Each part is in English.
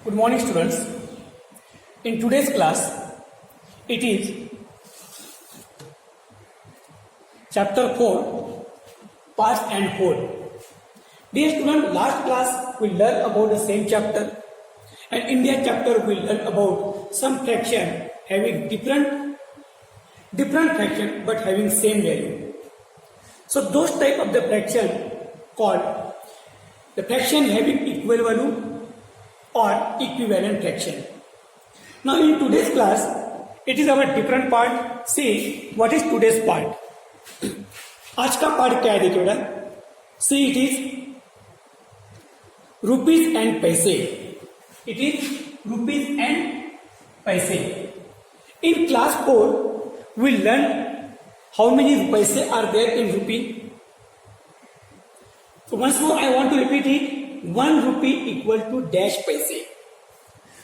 Good morning, students. In today's class, it is chapter 4, parts and whole. Dear student, last class we learned about the same chapter, and in that chapter we learned about some fraction having different fraction but having same value. So those type of the fraction called the fraction having equal value or equivalent fraction. Now in today's class, it is our different part. See what is today's part. आज का part क्या है देखिए बेटा. See it is rupees and पैसे. It is rupees and पैसे. In class 4, we learn how many पैसे are there in rupee. So once more I want to repeat it. 1 rupee equal to dash पैसे.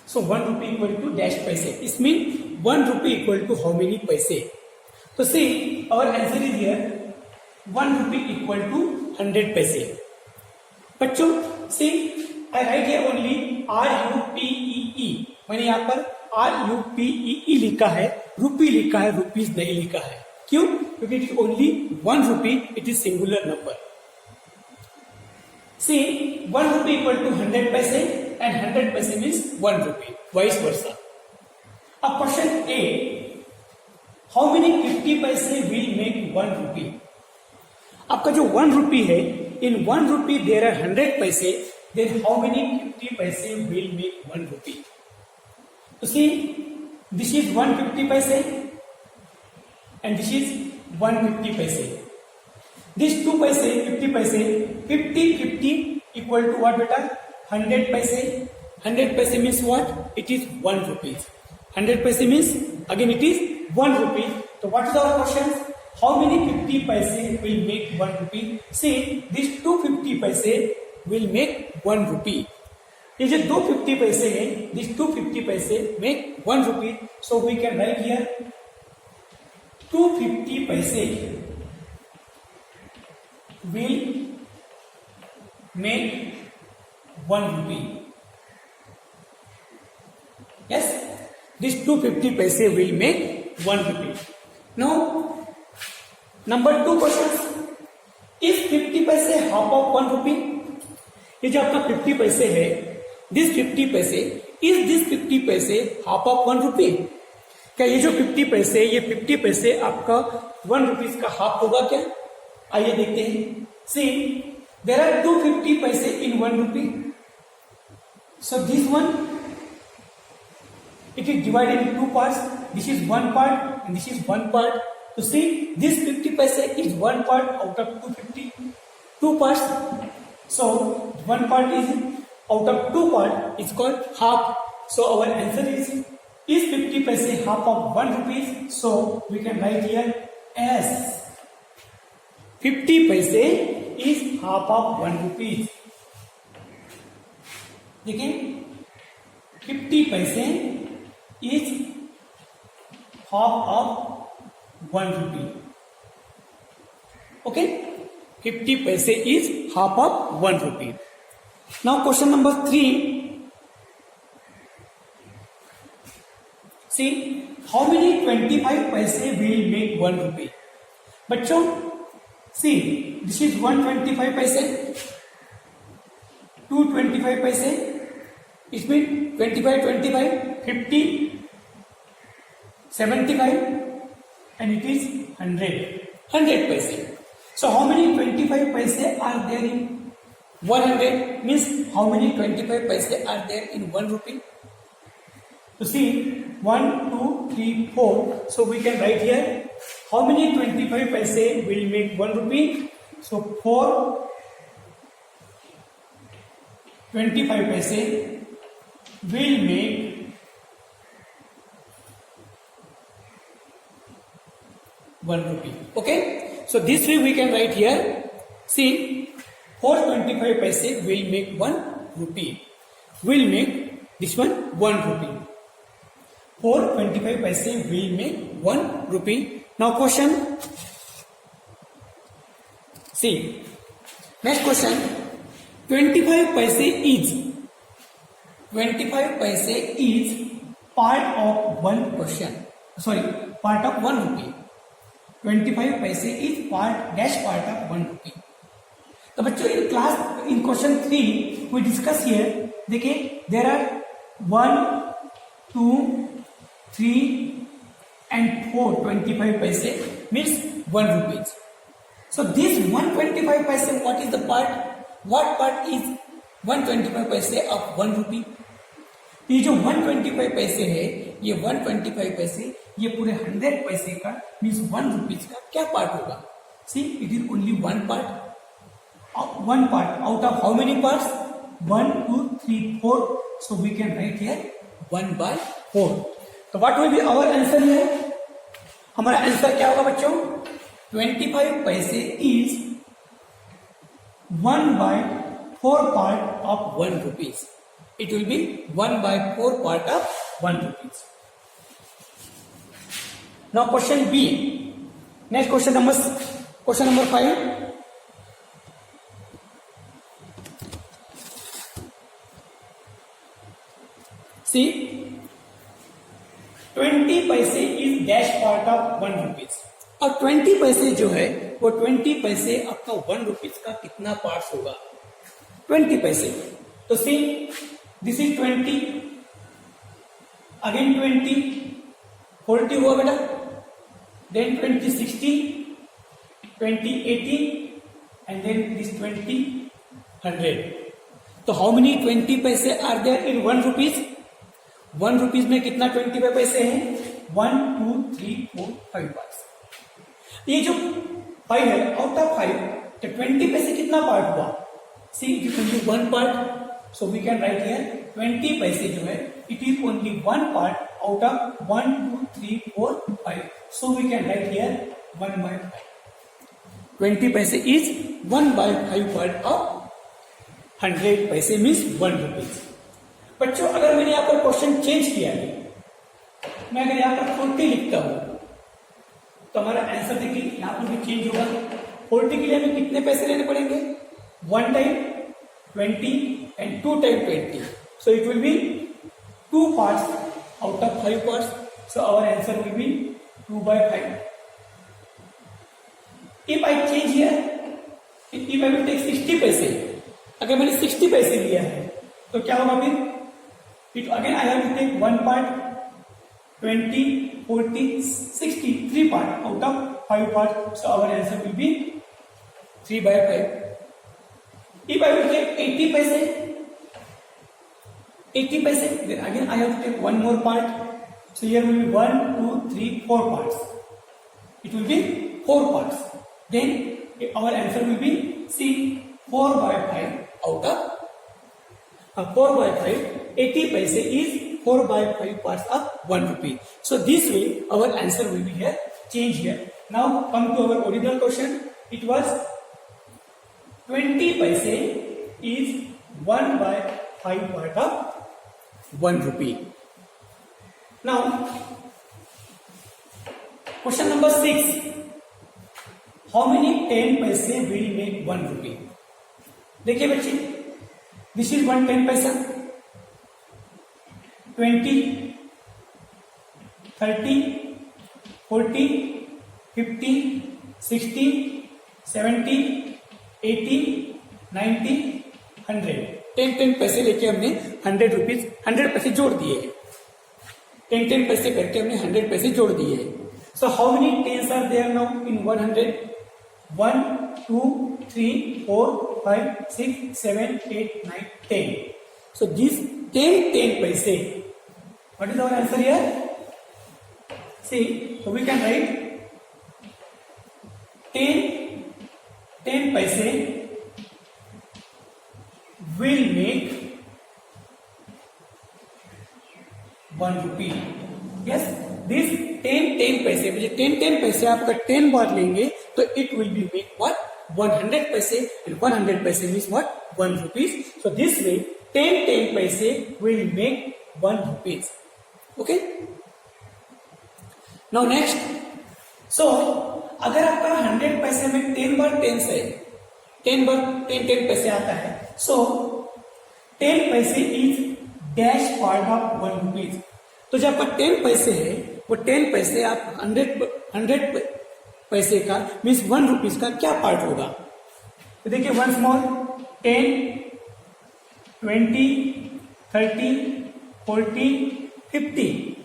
So 1 rupee equal to dash पैसे. It means 1 rupee equal to how many पैसे? So see, our answer is here 1 rupee equal to 100 पैसे. बच्चों see, I write here only RUPEE. मैंने यहाँ पर RUPEE लिखा है, रुपी लिखा है, रुपीज नहीं लिखा है. क्यों? क्योंकि it is only 1 rupee. It is singular number. See, 1 rupee equal to 100 paise and 100 paise means 1 rupee, vice versa. Now question A, how many 50 paise will make 1 rupee? आपका जो 1 rupee है, in 1 rupee there are 100 paise, then how many 50 paise will make 1 rupee? So see, this is 150 paise and this is 150 paise. These 2 paise, 50 paise, 50 equal to what beta? 100 paise. 100 paise means what? It is 1 rupee. 100 paise means again it is 1 rupee. So what is our question? How many 50 paise will make 1 rupee? See, these 250 paise will make 1 rupee. ये जो 250 पैसे हैं, these 250 पैसे make 1 rupee. So we can write here 250 पैसे will make 1 rupee. Yes, this 250 paise will make 1 rupee. Now, number 2 questions. If 50 paise half of 1 rupee, ये जो आपका 50 पैसे है, this 50 पैसे, is this 50 पैसे half of 1 rupee? क्या ये जो 50 पैसे, ये 50 पैसे आपका 1 रुपीज का हाफ होगा क्या? आइए देखते हैं. See, there are 250 paise in 1 rupee. So this one, it is divided in 2 parts. This is 1 part and this is 1 part. So see, this 50 paise is 1 part out of 250. 2 parts. So 1 part is out of 2 part is called half. So our answer is 50 paise half of 1 rupees. So we can write here as 50 paise is half of 1 rupees. देखिए 50 पैसे is half of 1 rupee. Okay, 50 paise is half of 1 rupee. Now question number 3. See, how many 25 paise will make 1 rupee? बच्चों, see, this is 125 paise, 225 paise. It means 25, 25, 50, 75, and it is 100. 100 paise. So how many 25 paise are there in 100? Means how many 25 paise are there in 1 rupee? So see, 1, 2, 3, 4. So we can write here how many 25 paise will make 1 rupee. So 4 25 paise will make 1 rupee. Okay. So this way we can write here. See, 4 25 paise will make 1 rupee. Will make this one 1 rupee. 4 25 paise will make 1 rupee. Now question. See, next question. 25 paise is 25 paise is part of one question. Sorry, part of 1 rupee. 25 paise is part of 1 rupee. तो बच्चों इन question 3 we discuss here. देखिए there are 1, 2, 3 and 4 25 paise means 1 rupees. So this 125 paise, what is the part? What part is 125 paise of 1 rupee? ये जो 125 पैसे है, ये 125 पैसे ये पूरे 100 पैसे का मीन्स 1 रुपीज का क्या पार्ट होगा? See it is only one part out of how many parts? 1, 2, 3, 4. So we can write here 1/4. तो what will be our answer here? हमारा आंसर क्या होगा बच्चों? 25 पैसे is 1/4 part of 1 rupees. It will be 1/4 part of 1 rupees. Now question B. Next question number 5. See, 20 पैसे is dash part of 1 rupees. और 20 पैसे जो है वो 20 पैसे आपका 1 रुपीज का कितना पार्ट होगा? 20 पैसे. तो सी this is 20, again 20, 40 हुआ बेटा, then 20 60, 20 80 and then this 20 100. तो how many 20 पैसे are there in 1 rupees? 1 rupees में कितना 25 पैसे हैं? 1, 2, 3, 4, 5 पार्ट्स. ये जो 5 है, आउट ऑफ 5 तो 20 पैसे कितना पार्ट हुआ? सी it is only 1 part. So we can write here 20 पैसे जो है it is only 1 part out of 1, 2, 3, 4, 5. So we can write here 1/5. 20 पैसे is 1/5 part of 100 पैसे means 1 rupees. बच्चों अगर मैंने यहाँ पर क्वेश्चन चेंज किया है, मैं अगर यहाँ पर 40 लिखता हूँ तो हमारा आंसर देखिए यहाँ पर भी चेंज होगा. 40 के लिए हमें कितने पैसे लेने पड़ेंगे? 1 time 20 and 2 times 20. So it will be 2 parts out of 5 parts. So our answer will be 2/5. If I change here, if I will take 60 पैसे, अगर मैंने 60 पैसे लिया है तो क्या होगा फिर? It again I have to take 1 part, 20, 40, 60, 3 part out of 5 parts. So our answer will be 3/5. If I will take 80 paise, then again I have to take 1 more part. So here will be 1, 2, 3, 4 parts. It will be 4 parts. Then our answer will be C, 4/5 out of 4/5. 80 paise is 4/5 parts of 1 rupee. So this way our answer will be here, change here. Now come to our original question. It was 20 पैसे is 1/5 part of 1 rupee. Now, question number 6. How many 10 पैसे will make 1 rupee? देखिए बच्चे, this is 1 10 पैसा, 20, 30, 40, 50, 60, 70, 80, 90, 100. 10 पैसे लेके हमने 100 rupees 100 पैसे जोड़ दिए हैं. 10 पैसे करके हमने 100 पैसे जोड़ दिए हैं. So how many tens are there now in 100? 1, 2, 3, 4, 5, 6, 7, 8, 9, 10. So these 10 पैसे. What is our answer here? See, so we can write 10 पैसे will make 1 rupee. Yes, this 10 पैसे मुझे 10 पैसे आप अगर 10 बार लेंगे तो it will be make what? 100 पैसे and 100 पैसे means what? 1 rupees. So this way 10 पैसे will make 1 rupees. Okay. Now next. So अगर आपका 100 पैसे में 10 बार 10 है, 10 बार 10 पैसे आता है. So 10 पैसे is dash part of 1 rupees. तो जो आपका 10 पैसे है वो 10 पैसे आप 100 पैसे का मीन्स 1 रुपीज का क्या पार्ट होगा? तो देखिए, one small 10, 20, 30, 40, 50,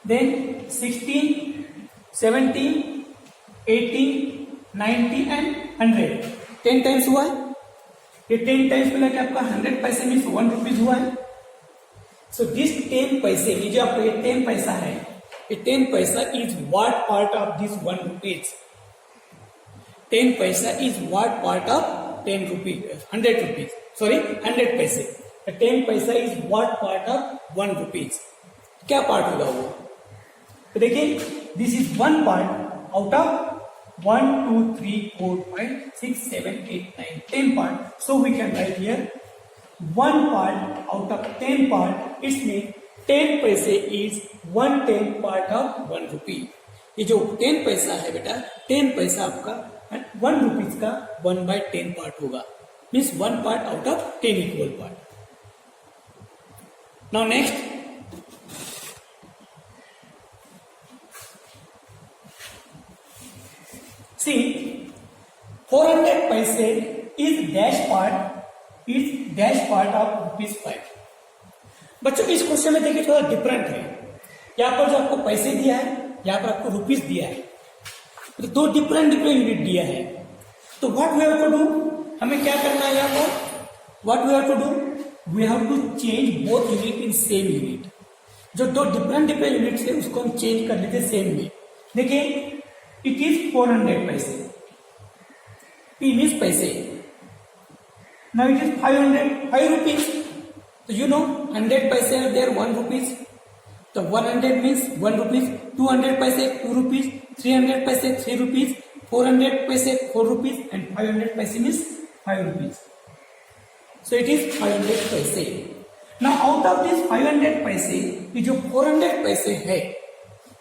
then 16, 17, 18, 90 and 100। 10 times हुआ है। ये 10 टाइम्स मिला कि आपका 100 पैसे मीन्स 1 रुपीज हुआ है। सो दिस 10 पैसे, ये जो आपका ये 10 पैसा है, ये 10 पैसा is what part of this 1 rupees. 10 पैसा is what part of 10 rupees, 100 rupees, sorry 100 पैसे। 10 पैसा is what part of 1 rupees. क्या पार्ट होगा वो? तो देखिए, this is 1 part out of 1, 2, 3, 4, 5, 6, 7, 8, 9, 10 part. So we can write here 1 part out of 10 part. It means 10 पैसे is 1/10 part of 1 rupee. ये जो 10 पैसा है बेटा, 10 पैसा आपका 1 रुपीज का 1/10 पार्ट होगा, means 1 part out of 10 equal part. Now next, see, 400 पैसे is dash part of rupees 5। बच्चों इस क्वेश्चन में देखिए थोड़ा डिफरेंट है। यहाँ पर जो आपको पैसे दिया है, यहाँ पर आपको रुपीज दिया है, तो दो डिफरेंट यूनिट दिया है। तो what we have to do, हमें क्या करना है यहाँ पर? What we have to do, we have to change both unit in same unit. जो दो डिफरेंट यूनिट्स है उसको हम चेंज कर लेते सेम में। देखिए, it is 400 पैसे, P means पैसे, now it is 5 rupees। तो you know 100 पैसे are there 1 rupees, तो 100 means 1 rupees, 200 पैसे 2 rupees, 300 पैसे 3 rupees, 400 पैसे 4 rupees and 500 पैसे means 5 rupees। So it is 500 पैसे। Now out of this 500 पैसे, ये जो 400 पैसे है,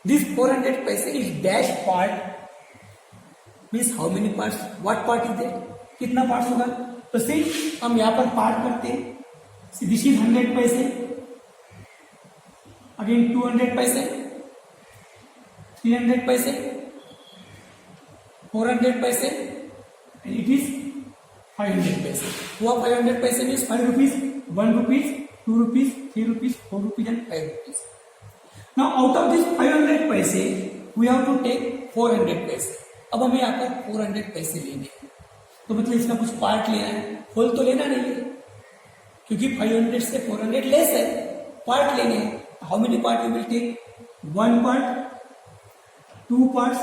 this 400 पैसे is dash part, means how many parts, what part is there, कितना पार्ट्स होगा? तो सिर्फ हम यहाँ पर पार्ट करते हैं। दिस इज 100 पैसे, अगेन 200 पैसे, 300 पैसे, 400 पैसे, एंड इट इज 500 पैसे। हुआ 500 पैसे means 5 rupees, 1 rupees, 2 rupees, 3 rupees, 4 rupees and 5 rupees. Now out of this 500 पैसे वी हैव टू टेक 400 पैसे। अब हमें यहाँ पर 400 पैसे लेने हैं, तो मतलब इसका कुछ पार्ट लेना है, होल तो लेना नहीं है, क्योंकि 500 से 400 लेस है, पार्ट लेने हैं। How many part we will take? 1 part, 2 parts,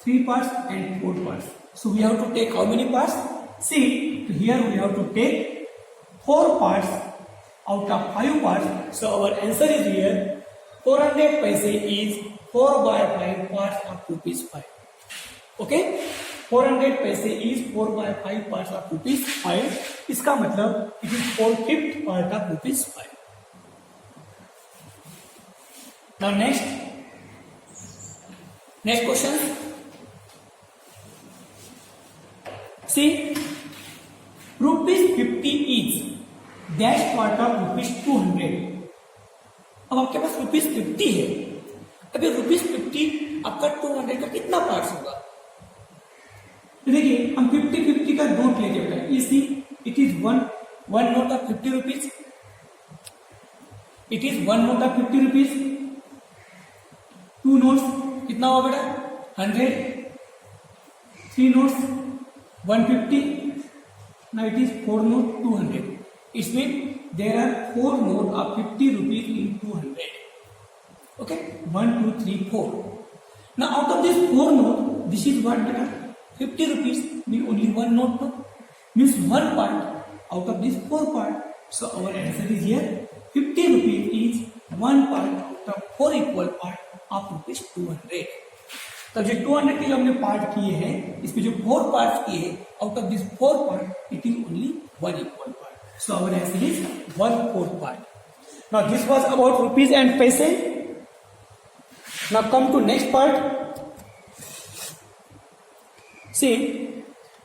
3 parts and 4 parts. So we have to take how many parts? See, here we have to take 4 parts out of 5 parts. So our answer is here 400 paise is 4/5 parts of rupees 5. Okay, 400 पैसे is 4/5 parts of rupees 5। इसका मतलब it is 4/5 part of rupees 5। Now next question, see, rupees 50 is dash part of rupees 200। अब आपके पास rupees 50 है, अभी rupees 50 आपका 200 का कितना पार्ट होगा? देखिए, हम 50-50 का नोट लेते हैं। इसी it is one note of 50 rupees, it is 1 note of 50 rupees, 2 notes कितना हुआ बेटा? 100, 3 notes 150, now it is 4 note 200। It mean there are 4 note of 50 rupees in 200। Okay, 1, 2, 3, 4। Now out of this 4 note, this is what बेटा? 50 rupees mean only 1 note, no? Means 1 part out of this 4 part. So our answer is here 50 rupees is 1 part out of 4 equal part of rupees 200। तब जो 200 के जो हमने part किए हैं, इसमें जो 4 पार्ट किए हैं, out of this 4 part it is only 1 equal part। So our answer is 1/4 part। Now this was about rupees and paise। Now come to next part। See,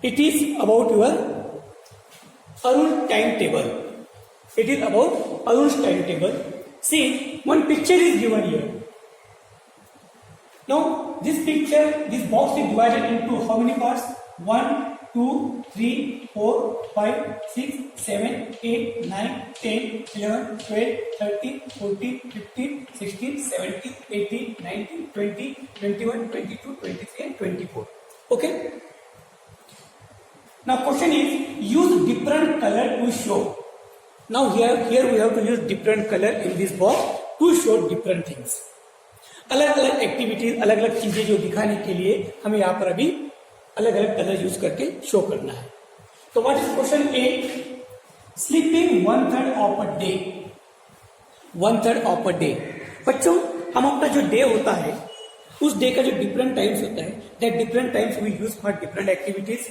it is about your Arul timetable। It is about Arun's timetable. See, one picture is given here. Now, this picture, this box is divided into how many parts? 1, 2, 3, 4, 5, 6, 7, 8, 9, 10, 11, 12, 13, 14, 15, 16, 17, 18, 19, 20, 21, 22, 23 and 24. Okay? Now question is, use different color to show. Now here we have to use different color in this box to show different things. अलग अलग activities, अलग अलग चीजें जो दिखाने के लिए हमें यहाँ पर अभी अलग अलग कलर यूज करके शो करना है. तो what is question A? Sleeping 1/3 of a day. 1/3 of a day. बच्चों, हम अपना जो डे होता है उस डे का जो डिफरेंट टाइम्स होता है, that different times we use for different activities.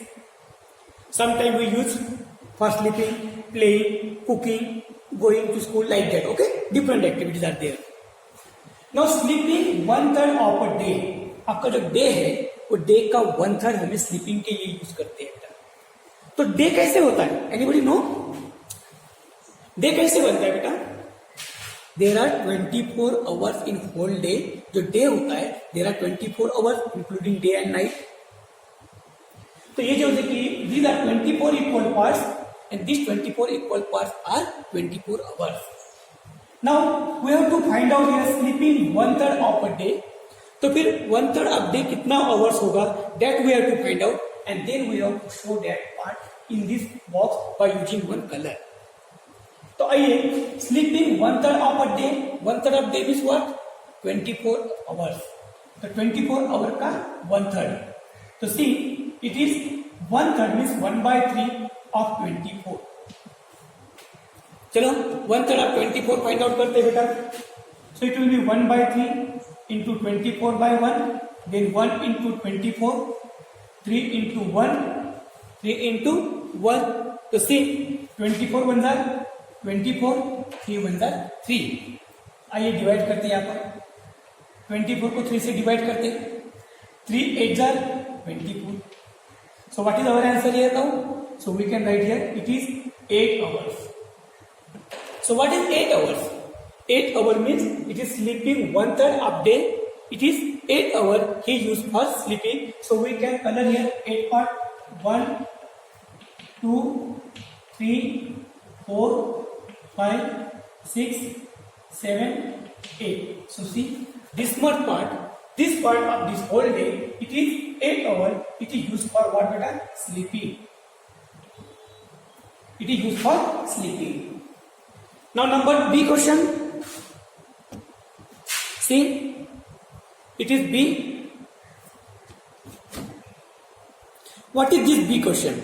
Sometimes we use for sleeping, playing, cooking, going to school, like that. Okay, different activities are there. Now sleeping 1/3 of a day. आपका जो day है वो day का 1/3 हमें sleeping के लिए use करते हैं. तो डे कैसे होता है? Anybody no? डे कैसे बनता है बेटा? There are 24 hours in whole day. जो डे होता है there are 24 hours including day and night. तो ये जो these are 24 equal parts and these 24 equal parts are 24 hours. Now we have to find out here sleeping 1/3 of a day. तो फिर 1/3 of day कितना hours होगा, that we have to find out and then we have to show that part in this box by using one color. तो आइए, sleeping 1/3 of a day, 1/3 of day means what? 24 hours. तो 24 hour का 1/3. तो see, it is 1/3 means 1/3 of 24. चलो 1/3 of 24 find out करते हैं बेटा. So it will be 1/3 into 24/1, then 1 into 24, 3 into 1, 3 into 1. तो see 24 बन जाए 24, 3 बन जाए 3. आइए डिवाइड करते हैं यहाँ पर. 24 को 3 से डिवाइड करते हैं. 3 8 jar 24. So what is our answer here now? So we can write here it is 8 hours. So what is 8 hours? 8 hours means it is sleeping 1/3 of day. It is 8 hours he used for sleeping. So we can color here 8 part. 1, 2, 3, 4, 5, 6, 7, 8. So see this much part. This part of this whole day, it is 8 hours. It is used for what beta? Sleeping. It is used for sleeping. Now number B question. See, it is B. What is this B question?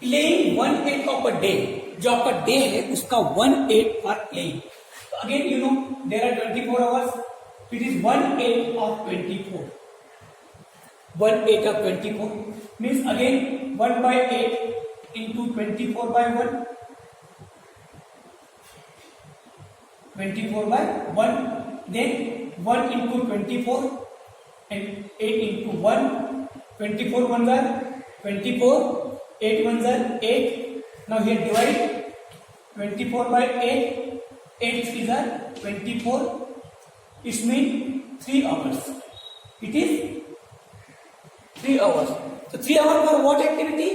Playing 1/8 of a day. जो आपका day है उसका 1/8 for playing. Again, you know, there are 24 hours. It is 1/8 of 24. 1/8 of 24 means again 1/8 into 24/1. 24/1. Then 1 into 24 and 8 into 1. 24 ones are 24. 8 ones are 8. Now here divide 24/8. 8 3s are 24. It means 3 hours. It is 3 hours. So 3 hours for what activity?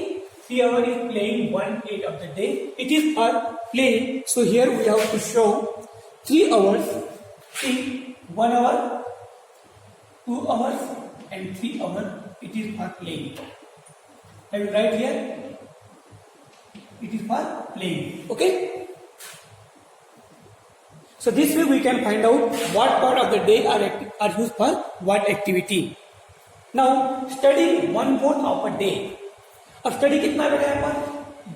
3 hours is playing 1/8 of the day. It is for playing. So here we have to show 3 hours. See, 1 hour, 2 hours and 3 hours. It is for playing. I will write here. It is for playing. Okay. So this way we can find out what part of the day are used for what activity. Now studying 1/4 of a day. अब study कितना बेटा है पर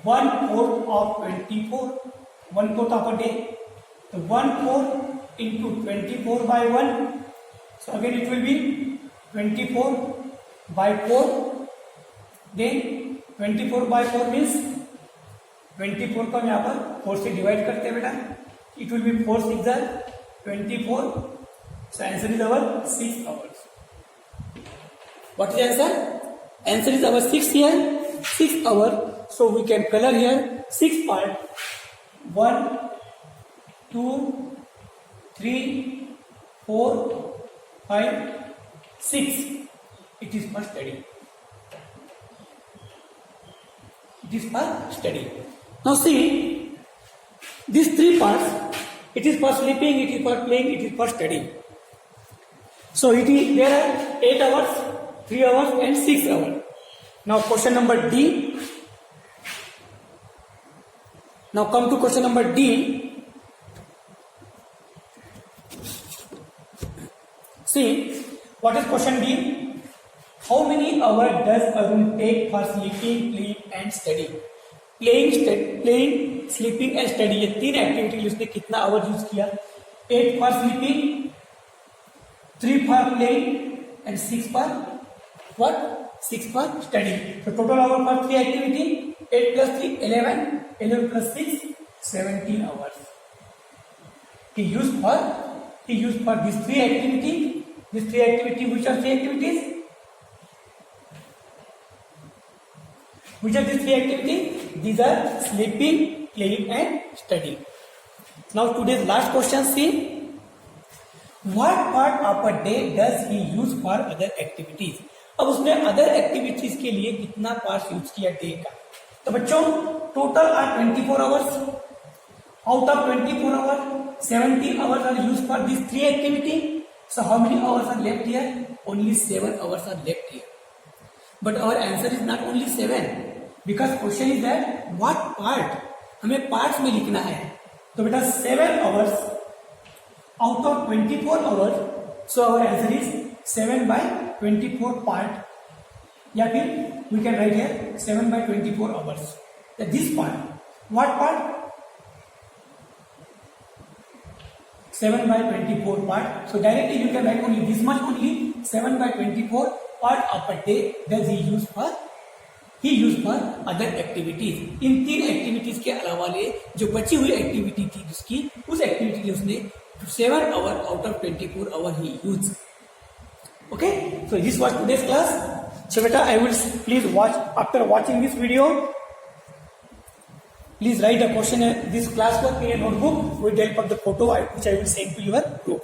1/4 of 24. 1/4 of a day. So 1/4 into 24/1. So again it will be 24/4. Then 24/4 means 24 को हम यहाँ पर 4 से डिवाइड करते हैं बेटा. It will be 4 6 are 24. So answer is our 6 hours. What is the answer? Answer is our 6 here. 6 hours. So we can color here 6 part, 1, 2, 3, 4, 5, 6. It is for study. It is for study. Now see, these 3 parts, it is for sleeping, it is for playing, it is for studying. So there are 8 hours, 3 hours and 6 hours. Now question number D. Now come to question number D. See, what is question D? How many hours does Arun take for sleeping, playing and studying? Playing, sleeping and study, ये 3 activity उसने कितना our use किया? 8 for sleeping, 3 for playing and 6 for what? 6 for studying. So total hour for 3 activity, 8 plus 3, 11, 11 plus 6, 17 hours. He used for these 3 activity. These 3 activity, which are 3 activities? Which are these 3 activities? These are sleeping, playing and studying. Now today's last question, see. What part of a day does he use for other activities? अब उसने other activities के लिए कितना part use किया day का? तो बच्चों total are 24 hours. Out of 24 hours 17 hours are use for this 3 activity. So how many hours are left here? Only 7 hours are left here. But our answer is not only 7, because question is that what part? हमें parts में लिखना है. तो बेटा 7 hours out of 24 hours. So our answer is 7 by 24 part. या फिर we can write here 7 by 24 hours. This part. What part? 7 by 24 part. So directly you can write only this much only. 7 by 24 part of a day does he use for other activities. In 3 activities के अलावा ले जो बची हुई activity थी जिसकी उस activity के उसने 7 hour out of 24 hour he used. Okay, so this was today's class. So beta, I will please watch, after watching this video, please write a question, this class work in a notebook with the help of the photo which I will send to your group.